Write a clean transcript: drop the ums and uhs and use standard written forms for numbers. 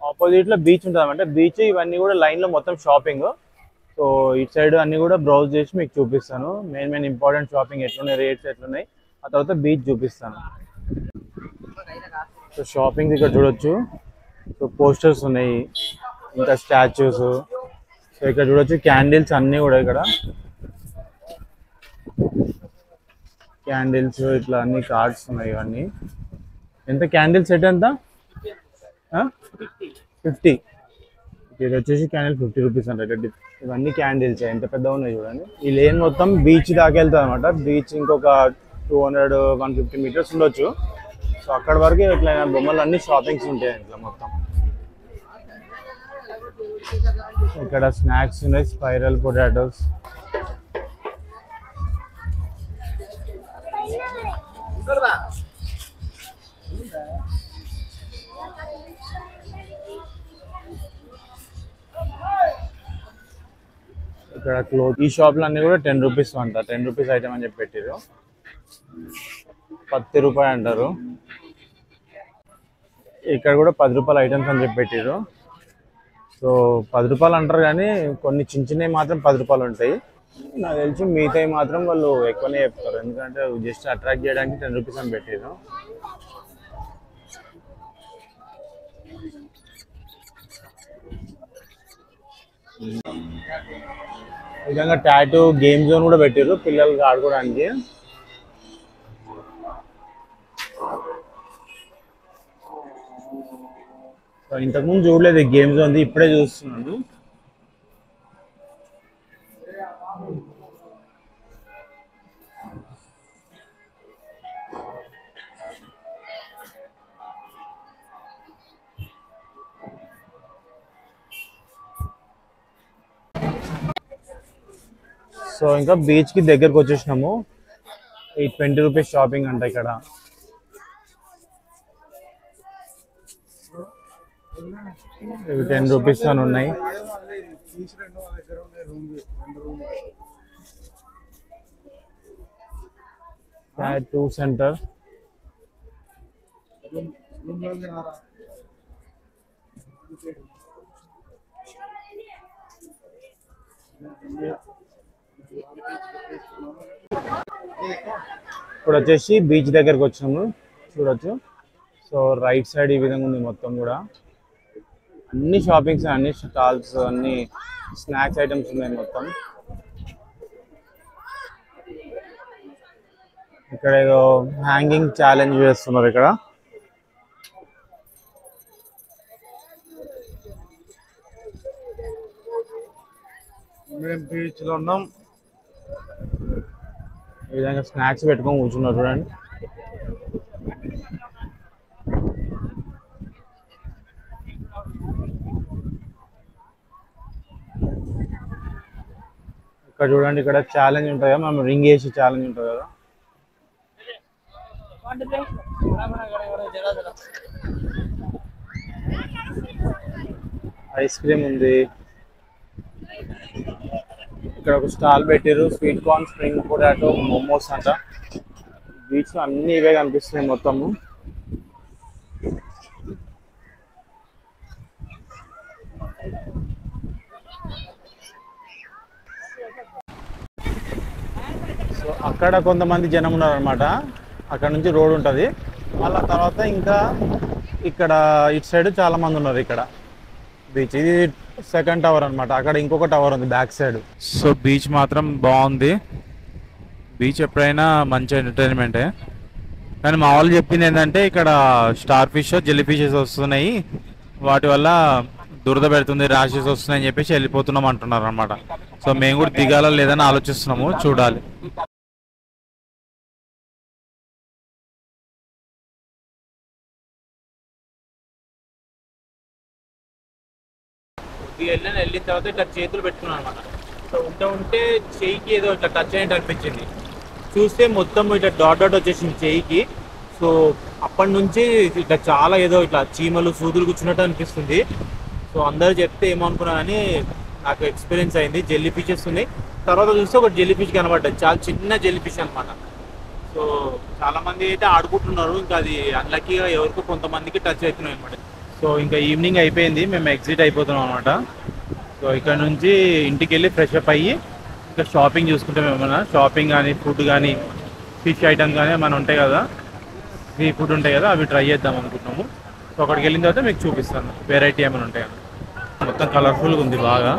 Opposite లో beach ఉంటుంది అంటే బీచ్ ఇవన్నీ కూడా లైన్ లో మొత్తం షాపింగ్. సో ఇటు సైడ్ అన్ని కూడా బ్రౌజ్ చేసి మీకు చూపిస్తాను. మెయిన్ ఇంపార్టెంట్ షాపింగ్ ఎట్లున్నాయి, రేట్స్ ఎట్లున్నాయి, ఆ తర్వాత బీచ్ చూపిస్తాను. సో షాపింగ్ ఇక్కడ చూడొచ్చు. సో పోస్టర్స్ ఉన్నాయి, ఇంకా స్టాచ్యూస్. సో ఇక్కడ చూడొచ్చు క్యాండిల్స్ అన్నీ కూడా ఇక్కడ క్యాండిల్స్ ఇట్లా అన్ని కార్డ్స్ ఉన్నాయి. ఇవన్నీ ఎంత క్యాండిల్ సెట్ ఎంత? 50. ఇది వచ్చేసి క్యాండిల్ 50 రూపీస్ అంటే. ఇవన్నీ క్యాండిల్స్ ఎంత పెద్దగా ఉన్నాయి చూడండి. ఈ లేన్ మొత్తం బీచ్ దాకా వెళ్తుంది అనమాట. బీచ్ ఇంకొక 200-150 మీటర్స్ ఉండొచ్చు. సో అక్కడ వరకు ఇట్లా బొమ్మలు అన్ని షాపింగ్స్ ఉంటాయి ఇట్లా మొత్తం. ఇక్కడ స్నాక్స్ ఉన్నాయి, స్పైరల్ పొటాటోస్. ఇక్కడ క్లోత్ ఈ షాప్లో అన్ని కూడా 10 రూపీస్ అంట. 10 రూపీస్ ఐటమ్ అని చెప్పి పెట్టారు. 10 రూపాయలు అంటారు. ఇక్కడ కూడా 10 రూపాయల ఐటమ్స్ అని చెప్పి పెట్టారు. సో 10 రూపాయలు అంటారు కానీ కొన్ని చిన్న చిన్నవి మాత్రం 10 రూపాయలు ఉంటాయి. నాకు తెలిసి మిగతాయి మాత్రం వాళ్ళు ఎక్కువనే చెప్తారు, ఎందుకంటే జస్ట్ అట్రాక్ట్ చేయడానికి 10 రూపీస్ అని పెట్టారు. విధంగా టాటూ గేమ్ జోన్ కూడా పెట్టారు పిల్లలకి ఆడుకోవడానికి. ఇంతకుముందు చూడలేదు గేమ్ జోన్, ఇప్పుడే చూస్తున్నాను. సో ఇంకా బీచ్ కి దగ్గరకు వచ్చేసినాము. ఈ 20 రూపీస్ షాపింగ్ అంట ఇక్కడ. ఇవి 10 రూపీస్ అని ఉన్నాయి. Tattoo centre. ఇప్పుడు వచ్చేసి బీచ్ దగ్గరకు వచ్చాము, చూడొచ్చు. సో రైట్ సైడ్ ఈ విధంగా ఉంది మొత్తం కూడా. అన్ని షాపింగ్స్, అన్ని స్టాల్స్, అన్ని స్నాక్స్ ఐటమ్స్ ఉన్నాయి మొత్తం. ఇక్కడ ఏదో హ్యాంగింగ్ ఛాలెంజ్ చేస్తున్నారు ఇక్కడ. మేము బీచ్ లో ఉన్నాం. ఈ విధంగా స్నాక్స్ పెట్టుకొని కూర్చున్నారు చూడండి. ఇక్కడ చూడండి, ఇక్కడ ఛాలెంజ్ ఉంటుంది కదా, మనం రింగ్ వేసి ఛాలెంజ్ ఉంటుంది కదా. ఐస్ క్రీమ్ ఉంది. ఇక్కడ ఒక స్టాల్ పెట్టారు, sweet corn, spring potato, momos అంట. బీచ్ లో అన్ని ఇవే కనిపిస్తున్నాయి మొత్తము. సో అక్కడ కొంతమంది జనం ఉన్నారు అనమాట. అక్కడ నుంచి రోడ్ ఉంటుంది. మళ్ళీ తర్వాత ఇంకా ఇక్కడ ఇటు సైడ్ చాలా మంది ఉన్నారు. ఇక్కడ బీచ్ ఇది సెకండ్ టవర్ అనమాట. అక్కడ ఇంకొక టవర్ ఉంది బ్యాక్ సైడ్. సో బీచ్ మాత్రం బాగుంది. బీచ్ ఎప్పుడైనా మంచి ఎంటర్టైన్మెంటే. కానీ మా వాళ్ళు చెప్పింది ఏంటంటే ఇక్కడ స్టార్ ఫిష్, జెల్లీ ఫిషెస్ వస్తున్నాయి, వాటి వల్ల దురద పెడుతుంది, ర్యాషెస్ వస్తున్నాయి అని చెప్పేసి వెళ్ళిపోతున్నాం అంటున్నారు అనమాట. సో మేము కూడా దిగాల లేదని ఆలోచిస్తున్నాము, చూడాలి. వెళ్ళిన తర్వాత ఇట్లా చేతులు పెట్టుకున్నాను అనమాట. సో ఉంటే చెయ్యికి ఏదో ఇట్లా టచ్ అయినట్టు అనిపించింది. చూస్తే మొత్తం ఇట్లా డాట్ వచ్చేసింది చెయ్యికి. సో అప్పటి నుంచి ఇట్లా చాలా ఏదో ఇట్లా చీమలు, సూదులు కూర్చున్నట్టు అనిపిస్తుంది. సో అందరూ చెప్తే ఏమనుకున్నా కానీ నాకు ఎక్స్పీరియన్స్ అయింది. జెల్లీ ఫిషెస్ ఉన్నాయి. తర్వాత చూస్తే ఒక జెల్లీ ఫిష్ కనబడ్డది, చాలా చిన్న జెల్లీ ఫిష్ అనమాట. సో చాలా మంది అయితే ఆడుకుంటున్నారు, ఇంకా అది అన్లక్కీగా ఎవరికో కొంతమందికి టచ్ అవుతున్నాయి అనమాట. సో ఇంకా ఈవినింగ్ అయిపోయింది, మేము ఎగ్జిట్ అయిపోతున్నాం అనమాట. సో ఇక్కడ నుంచి ఇంటికి వెళ్ళి ఫ్రెష్ అప్ అయ్యి ఇంకా షాపింగ్ చూసుకుంటాం. ఏమన్నా షాపింగ్ కానీ ఫుడ్ కానీ ఫిష్ ఐటమ్స్ కానీ ఏమైనా ఉంటాయి కదా, సీ ఫుడ్ ఉంటాయి కదా, అవి ట్రై చేద్దాం అనుకుంటున్నాము. సో అక్కడికి వెళ్ళిన తర్వాత మీకు చూపిస్తాను వెరైటీ ఏమైనా ఉంటాయి. మొత్తం కలర్ఫుల్గా ఉంది బాగా.